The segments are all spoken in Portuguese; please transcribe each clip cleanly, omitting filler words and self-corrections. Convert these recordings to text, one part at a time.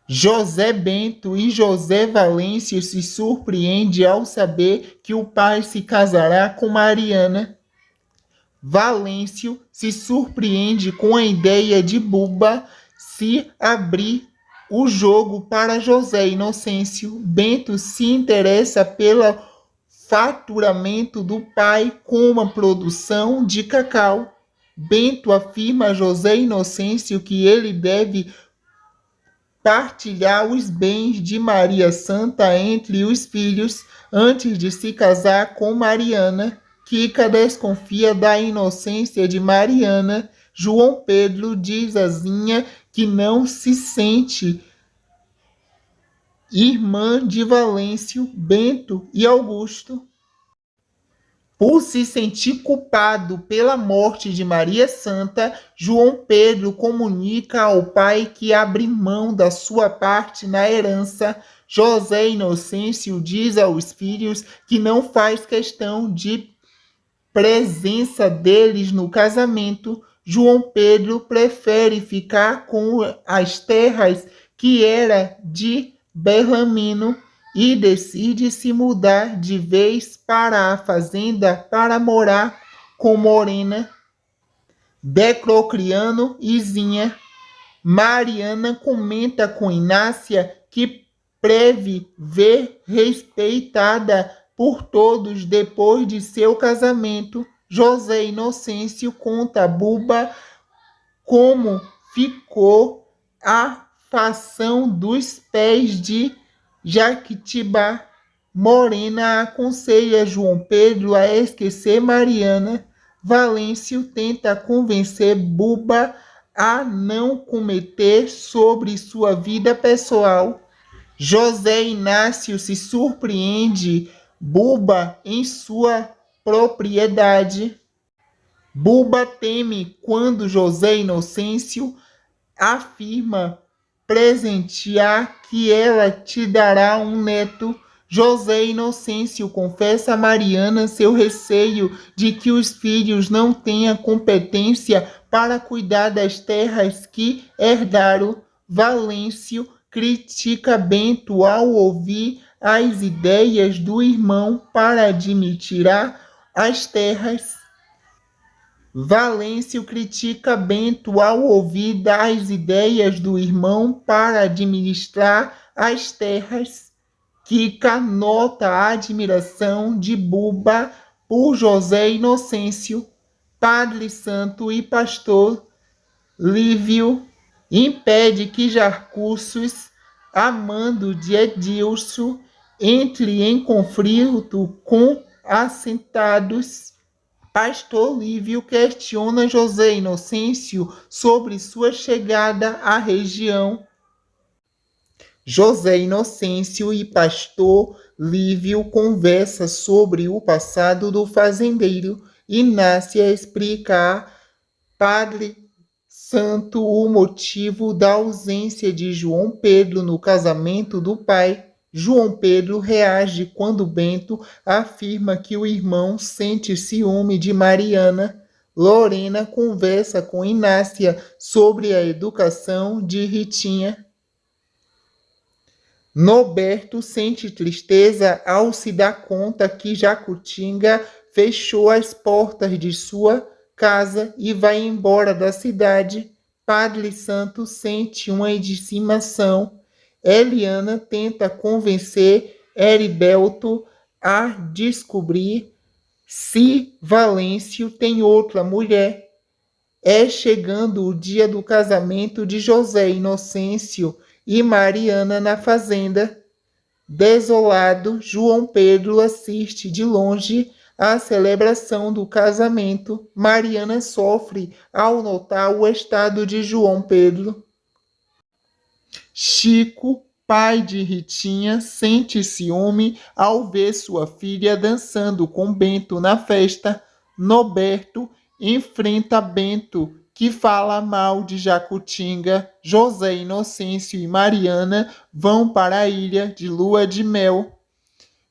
José Bento e José Valêncio se surpreendem ao saber que o pai se casará com Mariana. Valêncio se surpreende com a ideia de Buba se abrir o jogo para José Inocêncio. Bento se interessa pelo faturamento do pai com uma produção de cacau. Bento afirma a José Inocêncio que ele deve partilhar os bens de Maria Santa entre os filhos antes de se casar com Mariana. Kika desconfia da inocência de Mariana. João Pedro diz a Zinha que não se sente irmã de Valêncio, Bento e Augusto. Por se sentir culpado pela morte de Maria Santa, João Pedro comunica ao pai que abre mão da sua parte na herança. José Inocêncio diz aos filhos que não faz questão de presença deles no casamento. João Pedro prefere ficar com as terras que era de Bellarmino e decide se mudar de vez para a fazenda para morar com Morena, Decrocriano e Zinha. Mariana comenta com Inácia que preve ver respeitada por todos depois de seu casamento. José Inocêncio conta a Buba como ficou a fação dos pés de Jaquitibá. Morena aconselha João Pedro a esquecer Mariana. Valêncio tenta convencer Buba a não cometer sobre sua vida pessoal. José Inácio se surpreende Buba em sua propriedade. Buba teme quando José Inocêncio afirma presentear que ela te dará um neto. José Inocêncio confessa a Mariana seu receio de que os filhos não tenham competência para cuidar das terras que herdaram. Valêncio critica Bento ao ouvir as ideias do irmão para administrar as terras. Valêncio critica Bento ao ouvir das ideias do irmão para administrar as terras. Kika nota a admiração de Buba por José Inocêncio. Padre Santo e pastor Lívio impede que Jarcúcios, amando de Edilson, entre em conflito com assentados. Pastor Lívio questiona José Inocêncio sobre sua chegada à região. José Inocêncio e pastor Lívio conversam sobre o passado do fazendeiro. Inácia explica a Padre Santo o motivo da ausência de João Pedro no casamento do pai. João Pedro reage quando Bento afirma que o irmão sente ciúme de Mariana. Lorena conversa com Inácia sobre a educação de Ritinha. Noberto sente tristeza ao se dar conta que Jacutinga fechou as portas de sua casa e vai embora da cidade. Padre Santo sente uma indignação. Eliana tenta convencer Heriberto a descobrir se Valêncio tem outra mulher. É chegando o dia do casamento de José Inocêncio e Mariana na fazenda. Desolado, João Pedro assiste de longe à celebração do casamento. Mariana sofre ao notar o estado de João Pedro. Chico, pai de Ritinha, sente ciúme ao ver sua filha dançando com Bento na festa. Noberto enfrenta Bento, que fala mal de Jacutinga. José Inocêncio e Mariana vão para a ilha de lua de mel.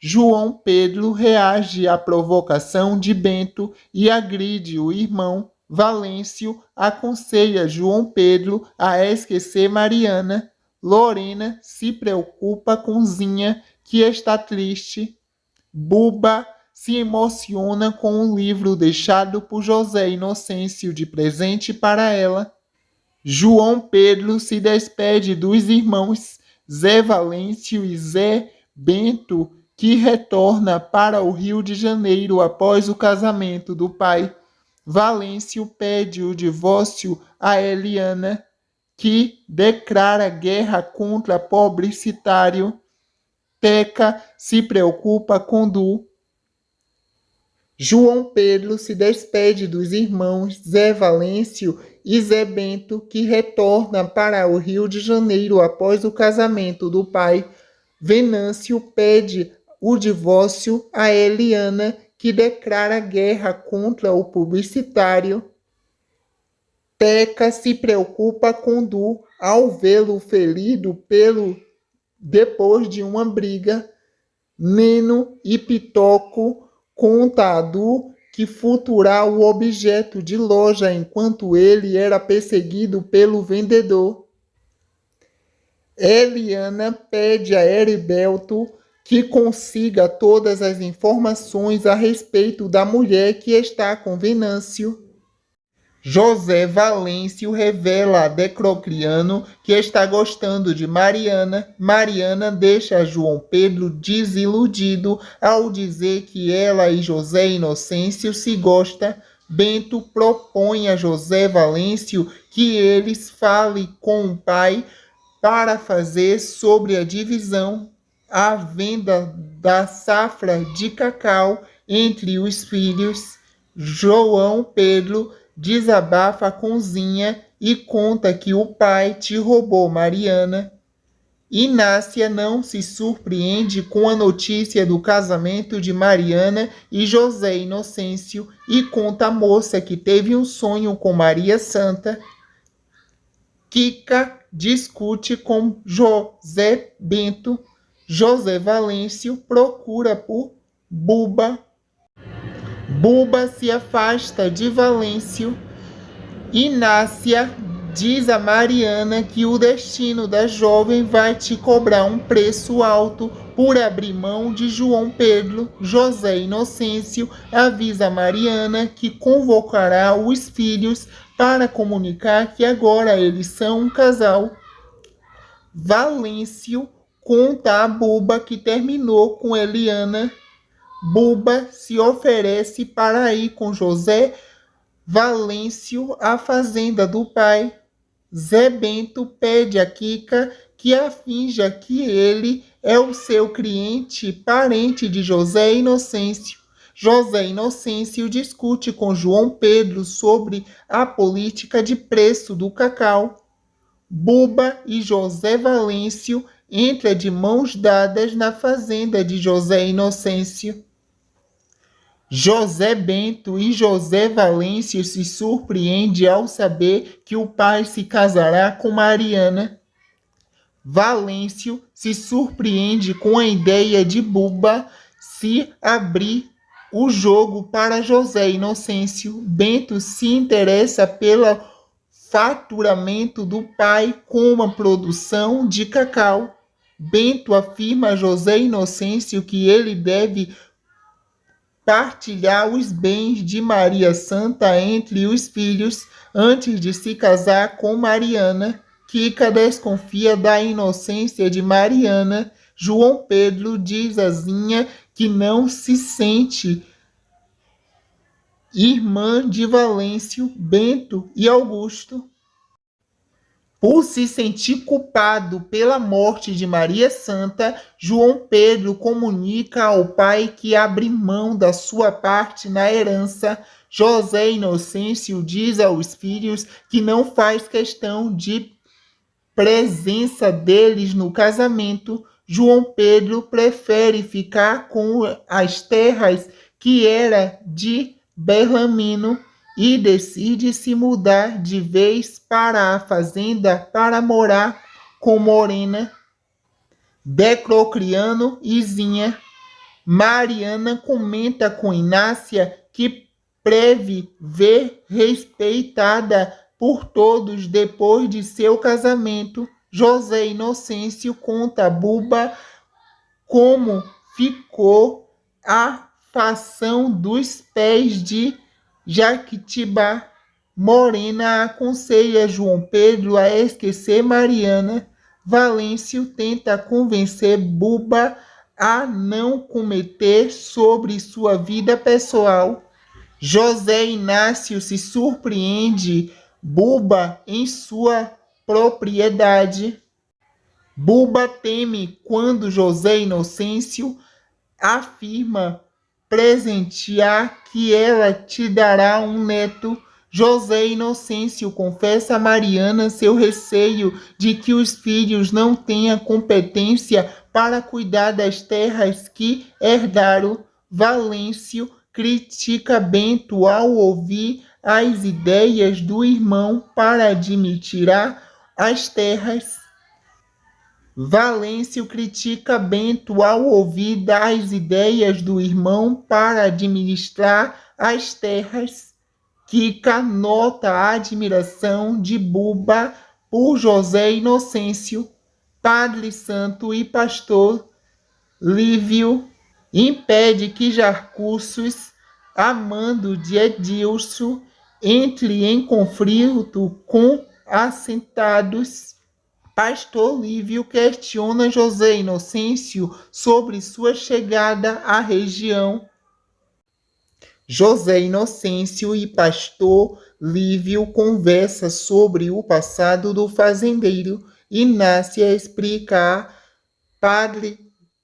João Pedro reage à provocação de Bento e agride o irmão. Valêncio aconselha João Pedro a esquecer Mariana. Lorena se preocupa com Zinha, que está triste. Buba se emociona com um livro deixado por José Inocêncio de presente para ela. João Pedro se despede dos irmãos Zé Valêncio e Zé Bento, que retorna para o Rio de Janeiro após o casamento do pai. Valêncio pede o divórcio a Eliana, que declara guerra contra Publicitário. Teca se preocupa com Du. João Pedro se despede dos irmãos Zé Valêncio e Zé Bento, que retorna para o Rio de Janeiro após o casamento do pai. Venâncio pede o divórcio a Eliana, que declara guerra contra o Publicitário. Teca se preocupa com Du ao vê-lo ferido depois de uma briga. Neno e Pitoco conta a Du que furtará o objeto de loja enquanto ele era perseguido pelo vendedor. Eliana pede a Heriberto que consiga todas as informações a respeito da mulher que está com Venâncio. José Valêncio revela a Decocriano que está gostando de Mariana. Mariana deixa João Pedro desiludido ao dizer que ela e José Inocêncio se gostam. Bento propõe a José Valêncio que eles falem com o pai para fazer sobre a divisão, a venda da safra de cacau entre os filhos. João Pedro desabafa com Zinha e conta que o pai te roubou Mariana. Inácia não se surpreende com a notícia do casamento de Mariana e José Inocêncio e conta à moça que teve um sonho com Maria Santa. Kika discute com José Bento. José Valêncio procura por Buba. Buba se afasta de Valêncio. Inácia diz a Mariana que o destino da jovem vai te cobrar um preço alto por abrir mão de João Pedro. José Inocêncio avisa a Mariana que convocará os filhos para comunicar que agora eles são um casal. Valêncio conta a Buba que terminou com Eliana. Buba se oferece para ir com José Valêncio à fazenda do pai. Zé Bento pede a Kika que a finja que ele é o seu cliente, parente de José Inocêncio. José Inocêncio discute com João Pedro sobre a política de preço do cacau. Buba e José Valêncio entram de mãos dadas na fazenda de José Inocêncio. José Bento e José Valêncio se surpreendem ao saber que o pai se casará com Mariana. Valêncio se surpreende com a ideia de Buba se abrir o jogo para José Inocêncio. Bento se interessa pelo faturamento do pai com a produção de cacau. Bento afirma a José Inocêncio que ele deve partilhar os bens de Maria Santa entre os filhos antes de se casar com Mariana. Kika desconfia da inocência de Mariana. João Pedro diz a Zinha que não se sente irmã de Valêncio, Bento e Augusto. Por se sentir culpado pela morte de Maria Santa, João Pedro comunica ao pai que abre mão da sua parte na herança. José Inocêncio diz aos filhos que não faz questão de presença deles no casamento. João Pedro prefere ficar com as terras que era de Bellarmino e decide se mudar de vez para a fazenda para morar com Morena, Decocriano e Zinha. Mariana comenta com Inácia que preve ver respeitada por todos depois de seu casamento. José Inocêncio conta a Buba como ficou a fação dos pés de Jequitibá. Morena aconselha João Pedro a esquecer Mariana. Valêncio tenta convencer Buba a não cometer sobre sua vida pessoal. José Inácio se surpreende Buba em sua propriedade. Buba teme quando José Inocêncio afirma presentear que ela te dará um neto. José Inocêncio confessa a Mariana seu receio de que os filhos não tenham competência para cuidar das terras que herdaram. Valêncio critica Bento ao ouvir as ideias do irmão para administrar as terras. Valêncio critica Bento ao ouvir das ideias do irmão para administrar as terras. Kika nota a admiração de Buba por José Inocêncio. Padre Santo e pastor Lívio impede que Jarcúcios, amando de Edilson, entre em conflito com assentados. Pastor Lívio questiona José Inocêncio sobre sua chegada à região. José Inocêncio e pastor Lívio conversam sobre o passado do fazendeiro. Inácia explica a Padre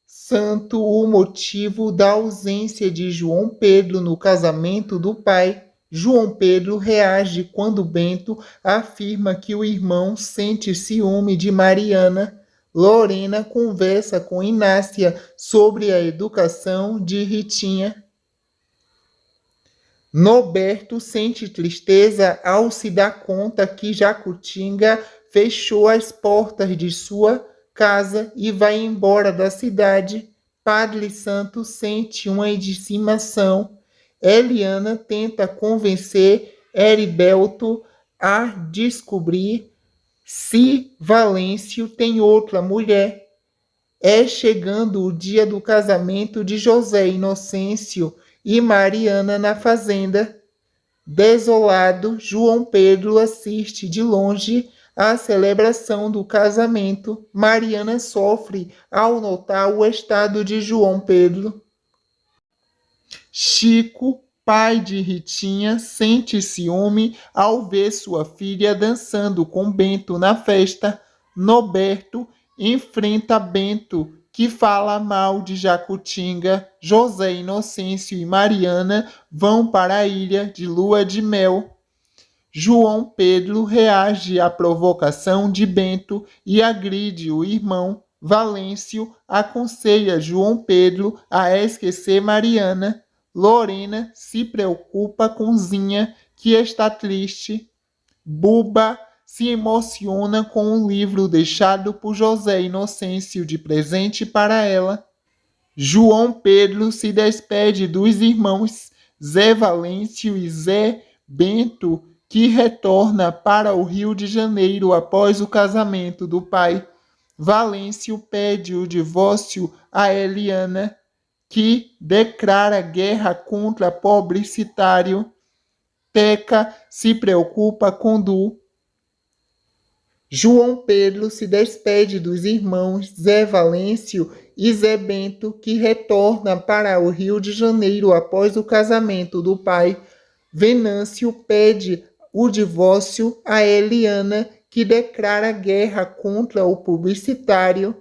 Santo o motivo da ausência de João Pedro no casamento do pai. João Pedro reage quando Bento afirma que o irmão sente ciúme de Mariana. Lorena conversa com Inácia sobre a educação de Ritinha. Norberto sente tristeza ao se dar conta que Jacutinga fechou as portas de sua casa e vai embora da cidade. Padre Santo sente uma indignação. Eliana tenta convencer Heriberto a descobrir se Valêncio tem outra mulher. É chegando o dia do casamento de José Inocêncio e Mariana na fazenda. Desolado, João Pedro assiste de longe à celebração do casamento. Mariana sofre ao notar o estado de João Pedro. Chico, pai de Ritinha, sente ciúme ao ver sua filha dançando com Bento na festa. Norberto enfrenta Bento, que fala mal de Jacutinga. José Inocêncio e Mariana vão para a ilha de lua de mel. João Pedro reage à provocação de Bento e agride o irmão. Valêncio aconselha João Pedro a esquecer Mariana. Lorena se preocupa com Zinha, que está triste. Buba se emociona com um livro deixado por José Inocêncio de presente para ela. João Pedro se despede dos irmãos Zé Valêncio e Zé Bento, que retorna para o Rio de Janeiro após o casamento do pai. Valêncio pede o divórcio a Eliana, que declara guerra contra publicitário. Teca se preocupa com Du. João Pedro se despede dos irmãos Zé Valêncio e Zé Bento, que retorna para o Rio de Janeiro após o casamento do pai. Venâncio pede o divórcio a Eliana, que declara guerra contra o publicitário.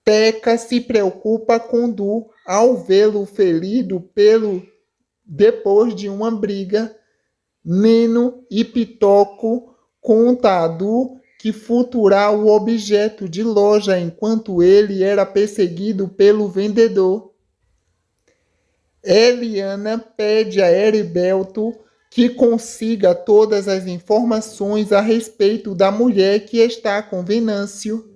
Teca se preocupa com Du ao vê-lo ferido depois de uma briga. Neno e Pitoco conta a Du que furtará o objeto de loja enquanto ele era perseguido pelo vendedor. Eliana pede a Heriberto que consiga todas as informações a respeito da mulher que está com Venâncio.